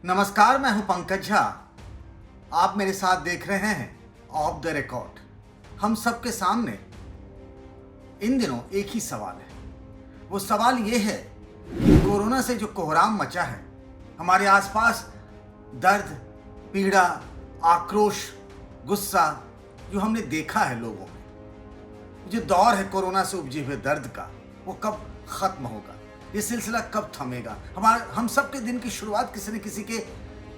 नमस्कार, मैं हूं पंकज झा। आप मेरे साथ देख रहे हैं ऑफ द रिकॉर्ड। हम सबके सामने इन दिनों एक ही सवाल है। वो सवाल ये है कि कोरोना से जो कोहराम मचा है, हमारे आसपास दर्द, पीड़ा, आक्रोश, गुस्सा जो हमने देखा है लोगों में, जो दौर है कोरोना से उपजे हुए दर्द का, वो कब खत्म होगा? ये सिलसिला कब थमेगा? हम सब के दिन की शुरुआत किसी न किसी के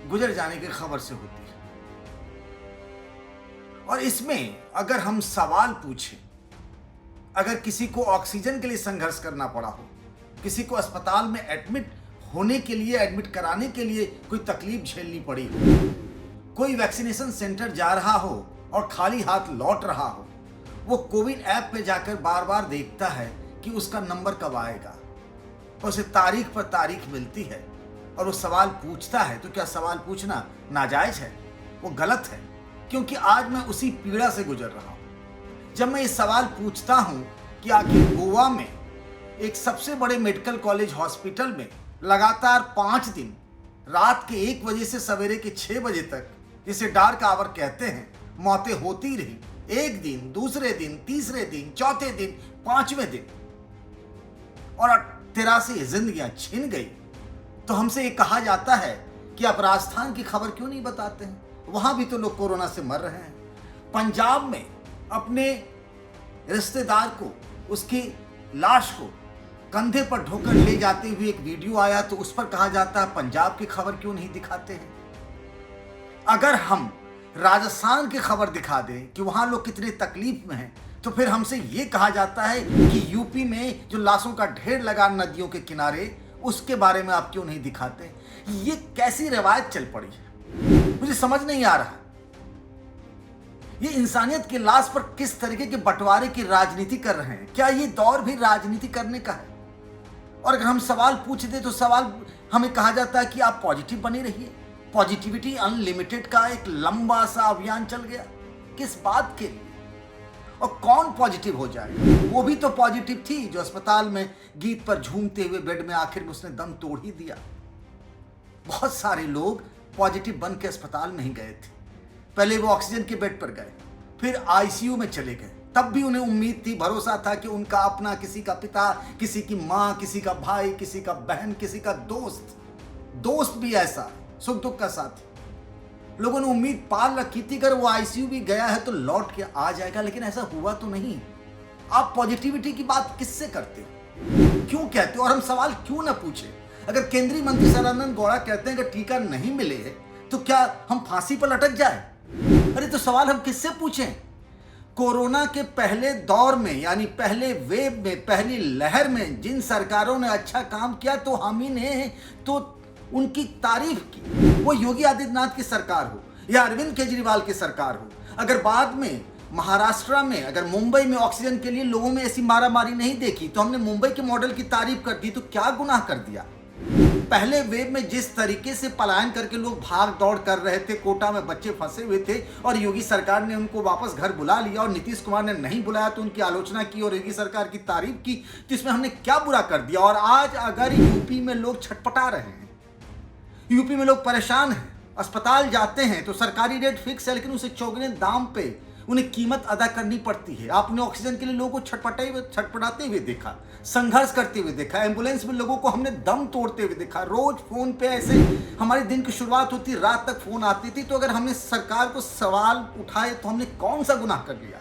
गुजर जाने की खबर से होती है। और इसमें अगर हम सवाल पूछें, अगर किसी को ऑक्सीजन के लिए संघर्ष करना पड़ा हो, किसी को अस्पताल में एडमिट होने के लिए, एडमिट कराने के लिए कोई तकलीफ झेलनी पड़ी हो, कोई वैक्सीनेशन सेंटर जा रहा हो और खाली हाथ लौट रहा हो, वो कोविन ऐप पे जाकर बार बार देखता है कि उसका नंबर कब आएगा, और उसे तारीख पर तारीख मिलती है और वो सवाल पूछता है। तो क्या सवाल पूछना नाजायज है? वो गलत है, क्योंकि आज मैं उसी पीड़ा से गुजर रहा हूं। जब मैं ये सवाल पूछता हूं कि आखिर गोवा में एक सबसे बड़े मेडिकल कॉलेज हॉस्पिटल में लगातार 5 दिन रात के 1 बजे से सवेरे के 6 बजे तक, जिसे डार्क आवर कहते हैं, मौतें होती रही। एक दिन, दूसरे दिन, तीसरे दिन, चौथे दिन, 5वें दिन, और 83 जिंदगियां छिन गई। तो हमसे ये कहा जाता है कि आप राजस्थान की खबर क्यों नहीं बताते हैं? वहां भी तो लोग कोरोना से मर रहे हैं। पंजाब में अपने रिश्तेदार को, उसकी लाश को कंधे पर ढोकर ले जाते हुए एक वीडियो आया, तो उस पर कहा जाता है पंजाब की खबर क्यों नहीं दिखाते हैं? अगर हम राजस्थान की खबर दिखा दें कि वहां लोग कितने तकलीफ में हैं, तो फिर हमसे ये कहा जाता है कि यूपी में जो लाशों का ढेर लगा नदियों के किनारे, उसके बारे में आप क्यों नहीं दिखाते? ये कैसी रिवायत चल पड़ी है, मुझे समझ नहीं आ रहा। ये इंसानियत की लाश पर किस तरीके के बंटवारे की राजनीति कर रहे हैं? क्या ये दौर भी राजनीति करने का है? और अगर हम सवाल पूछ दे तो सवाल हमें कहा जाता है कि आप पॉजिटिव बने रहिए। पॉजिटिविटी अनलिमिटेड का एक लंबा सा अभियान चल गया। किस बात के लिए? और कौन पॉजिटिव हो जाए? वो भी तो पॉजिटिव थी जो अस्पताल में गीत पर झूमते हुए बेड में आखिर में उसने दम तोड़ ही दिया। बहुत सारे लोग पॉजिटिव बन के अस्पताल में ही गए थे। पहले वो ऑक्सीजन के बेड पर गए, फिर आईसीयू में चले गए। तब भी उन्हें उम्मीद थी, भरोसा था कि उनका अपना, किसी का पिता, किसी की माँ, किसी का भाई, किसी का बहन, किसी का दोस्त भी ऐसा सुख दुख का साथी, लोगों ने उम्मीद पाल रखी थी अगर वो आईसीयू भी गया है तो लौट के आ जाएगा। लेकिन ऐसा हुआ तो नहीं। आप पॉजिटिविटी की बात किससे करते हो? क्यों कहते हो? और हम सवाल क्यों ना पूछे? अगर केंद्रीय मंत्री सदानंद गौड़ा कहते हैं कि टीका नहीं मिले है, तो क्या हम फांसी पर लटक जाए? अरे तो सवाल हम किससे पूछें? कोरोना के पहले दौर में, यानी पहले वेव में, पहली लहर में जिन सरकारों ने अच्छा काम किया, तो हम ही ने तो उनकी तारीफ की। वो योगी आदित्यनाथ की सरकार हो या अरविंद केजरीवाल की सरकार हो। अगर बाद में महाराष्ट्र में, अगर मुंबई में ऑक्सीजन के लिए लोगों में ऐसी मारामारी नहीं देखी, तो हमने मुंबई के मॉडल की तारीफ कर दी, तो क्या गुनाह कर दिया? पहले वेव में जिस तरीके से पलायन करके लोग भाग दौड़ कर रहे थे, कोटा में बच्चे फंसे हुए थे और योगी सरकार ने उनको वापस घर बुला लिया, और नीतीश कुमार ने नहीं बुलाया तो उनकी आलोचना की और योगी सरकार की तारीफ की, तो इसमें हमने क्या बुरा कर दिया? और आज अगर यूपी में लोग छटपटा रहे हैं, यूपी में लोग परेशान हैं, अस्पताल जाते हैं तो सरकारी रेट फिक्स है, लेकिन उसे चौगुने दाम पे उन्हें कीमत अदा करनी पड़ती है। आपने ऑक्सीजन के लिए लोगों को छटपटाते हुए देखा, संघर्ष करते हुए देखा, एम्बुलेंस में लोगों को हमने दम तोड़ते हुए देखा। रोज फोन पे ऐसे हमारे दिन की शुरुआत होती, रात तक फोन आती थी। तो अगर हमने सरकार को सवाल उठाए तो हमने कौन सा गुनाह कर लिया?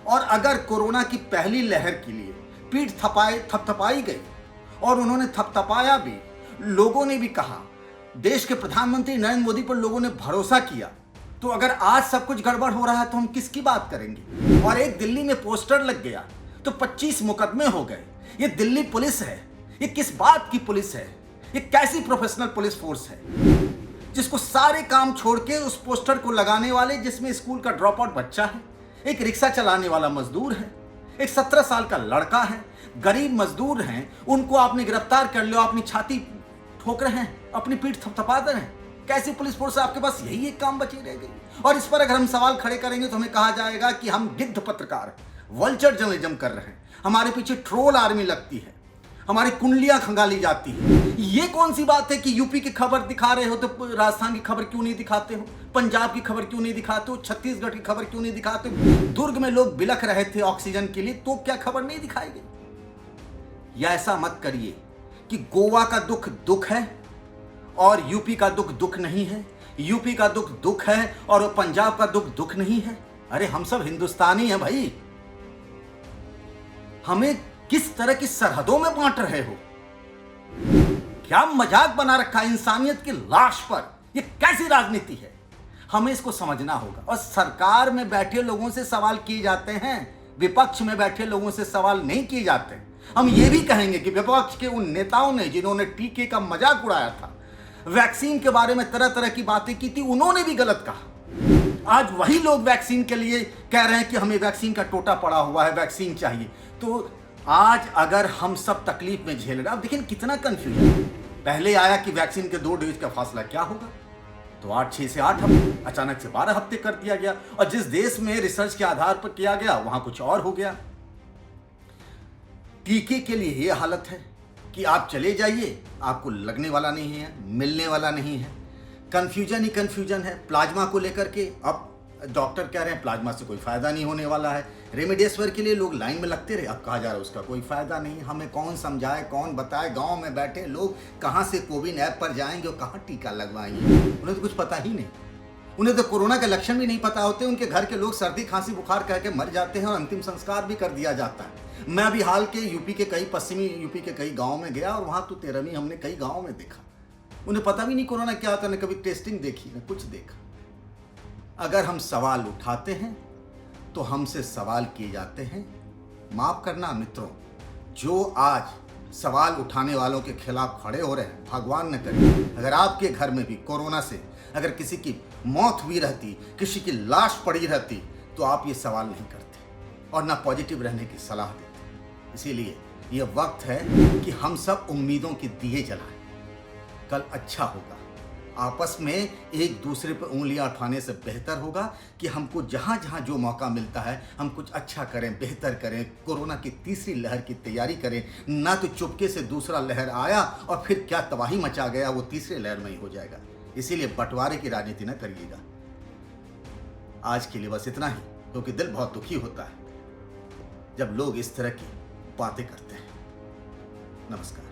और अगर कोरोना की पहली लहर के लिए पीठ थपथपाई गई और उन्होंने थपथपाया भी, लोगों ने भी कहा, देश के प्रधानमंत्री नरेंद्र मोदी पर लोगों ने भरोसा किया, तो अगर आज सब कुछ गड़बड़ हो रहा है तो हम किसकी बात करेंगे? और एक दिल्ली में पोस्टर लग गया तो 25 मुकदमे हो गए। ये दिल्ली पुलिस है? ये किस बात की पुलिस है? ये कैसी प्रोफेशनल पुलिस फोर्स है जिसको सारे काम छोड़ के उस पोस्टर को लगाने वाले, जिसमें स्कूल का ड्रॉप आउट बच्चा है, एक रिक्शा चलाने वाला मजदूर है, एक 17 साल का लड़का है, गरीब मजदूर हैं, उनको आपने गिरफ्तार कर लिया, अपनी छाती ठोक रहे हैं, अपनी पीठ थपथपा रहे हैं। कैसी पुलिस फोर्स है आपके पास? यही एक काम बची रह गई। और इस पर अगर हम सवाल खड़े करेंगे तो हमें कहा जाएगा कि हम गिद्ध पत्रकार, वल्चर जर्नलिज्म कर रहे हैं, हमारे पीछे ट्रोल आर्मी लगती है। हमारी कुंडलियां खंगाली जाती है। ये कौन सी बात है कि यूपी की खबर दिखा रहे हो तो राजस्थान की खबर क्यों नहीं दिखाते हो, पंजाब की खबर क्यों नहीं दिखाते हो, छत्तीसगढ़ की खबर क्यों नहीं दिखाते हो? दुर्ग में लोग बिलख रहे थे ऑक्सीजन के लिए, तो क्या खबर नहीं दिखाई गई? या ऐसा मत करिए कि गोवा का दुख दुख है और यूपी का दुख दुख नहीं है, यूपी का दुख दुख है और पंजाब का दुख दुख नहीं है। अरे हम सब हिंदुस्तानी हैं भाई। हमें किस तरह की सरहदों में बांट रहे हो? क्या मजाक बना रखा है इंसानियत की लाश पर? यह कैसी राजनीति है? हमें इसको समझना होगा। और सरकार में बैठे लोगों से सवाल किए जाते हैं, विपक्ष में बैठे लोगों से सवाल नहीं किए जाते। हम ये भी कहेंगे कि विपक्ष के उन नेताओं ने जिन्होंने टीके का मजाक उड़ाया था, वैक्सीन के बारे में तरह तरह की बातें की थी, उन्होंने भी गलत कहा। आज वही लोग वैक्सीन के लिए कह रहे हैं कि हमें वैक्सीन का टोटा पड़ा हुआ है, वैक्सीन चाहिए। तो आज अगर हम सब तकलीफ में झेल रहे, अब देखिए कितना कंफ्यूजन। पहले आया कि वैक्सीन के 2 डोज का फासला क्या होगा, तो 6 से 8 हफ्ते, अचानक से 12 हफ्ते कर दिया गया। और जिस देश में रिसर्च के आधार पर किया गया वहां कुछ और हो गया। टीके के लिए यह हालत है कि आप चले जाइए, आपको लगने वाला नहीं है, मिलने वाला नहीं है। कंफ्यूजन ही कंफ्यूजन है प्लाज्मा को लेकर के। अब डॉक्टर कह रहे हैं प्लाज्मा से कोई फायदा नहीं होने वाला है। रेमडेसिविर के लिए लोग लाइन में लगते रहे, अब कहा जा रहा है उसका कोई फायदा नहीं। हमें कौन समझाए, कौन बताए? गांव में बैठे लोग कहां से कोविन ऐप पर जाएंगे और कहां टीका लगवाएंगे? उन्हें तो कुछ पता ही नहीं। उन्हें तो कोरोना के लक्षण भी नहीं पता होते। उनके घर के लोग सर्दी खांसी बुखार कह के मर जाते हैं और अंतिम संस्कार भी कर दिया जाता है। मैं अभी हाल के यूपी के कई पश्चिमी यूपी के कई गाँव में गया और वहाँ तो 13वीं हमने कई गाँव में देखा। उन्हें पता भी नहीं कोरोना क्या होता, न कभी टेस्टिंग देखी न कुछ देखा। अगर हम सवाल उठाते हैं तो हमसे सवाल किए जाते हैं। माफ करना मित्रों, जो आज सवाल उठाने वालों के खिलाफ खड़े हो रहे हैं, भगवान न करे अगर आपके घर में भी कोरोना से अगर किसी की मौत हुई रहती, किसी की लाश पड़ी रहती, तो आप ये सवाल नहीं करते और ना पॉजिटिव रहने की सलाह देते। इसीलिए ये वक्त है कि हम सब उम्मीदों के दिए जलाएं। कल अच्छा होगा। आपस में एक दूसरे पर उंगलियां उठाने से बेहतर होगा कि हमको जहां जहां जो मौका मिलता है हम कुछ अच्छा करें, बेहतर करें। कोरोना की तीसरी लहर की तैयारी करें, ना तो चुपके से दूसरा लहर आया और फिर क्या तबाही मचा गया, वो तीसरे लहर में ही हो जाएगा। इसीलिए बंटवारे की राजनीति न करिएगा। आज के लिए बस इतना ही, क्योंकि दिल बहुत दुखी होता है जब लोग इस तरह की बातें करते हैं। नमस्कार।